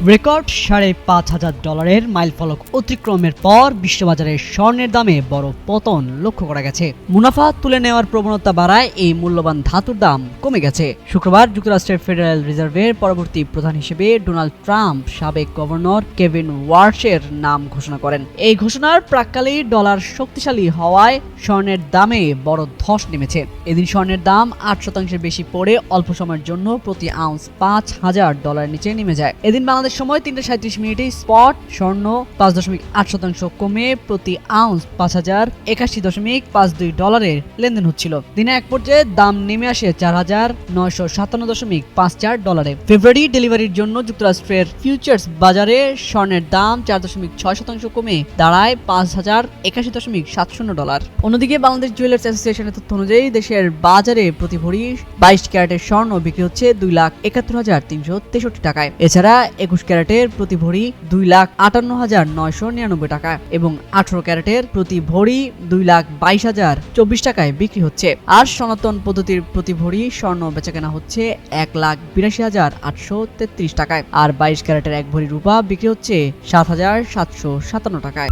Record $5,500 মাইলফলক অতিক্রমের পর বিশ্ববাজারে স্বর্ণের দামে বড় পতন লক্ষ্য করা গেছে। মুনাফা তুলে নেওয়ার প্রবণতা বাড়ায় এই মূল্যবান ধাতুর দাম কমে গেছে। শুক্রবার যুক্তরাষ্ট্রের ফেডারেল রিজার্ভের পরবর্তী প্রধান হিসেবে ডোনাল্ড ট্রাম্প সাবেক গভর্নর কেভিন ওয়ার্শের নাম ঘোষণা করেন। এই ঘোষণার প্রাক্কালেই ডলার শক্তিশালী হওয়ায় স্বর্ণের দামে বড় ধস নেমেছে। এদিন স্বর্ণের দাম 8% বেশি পড়ে অল্প সময়ের জন্য প্রতি আউন্স $5,000 নিচে নেমে যায়। এদিন বাংলাদেশ সময় 3:37 স্পট স্বর্ণ 5.8% কমে প্রতি আউন্স $5,081.52 লেনদেন হচ্ছিল। দিনে এক পর্যায়ে দাম নেমে আসে $4,957.54। ফেব্রুয়ারি ডেলিভারির জন্য যুক্তরাষ্ট্রের ফিউচার্স বাজারে স্বর্ণের দাম 4.6% কমে দাঁড়ায় $5,081.70। অন্যদিকে বাংলাদেশ জুয়েলার্স অ্যাসোসিয়েশনের তথ্য অনুযায়ী দেশের বাজারে প্রতি ভরি 22 ক্যারেটের স্বর্ণ বিক্রি হচ্ছে $2,71,363 টাকায়। এছাড়া 21 ক্যারেটের প্রতি ভরি $2,58,999 টাকা এবং 18 ক্যারেটের প্রতি ভরি $2,22,024 টাকায় বিক্রি হচ্ছে। আর সনাতন পদ্ধতির প্রতি ভরি স্বর্ণ বেচাকেনা হচ্ছে $1,82,833 টাকায়। আর 22 ক্যারেটের এক ভরি রূপা বিক্রি হচ্ছে $7,757 টাকায়।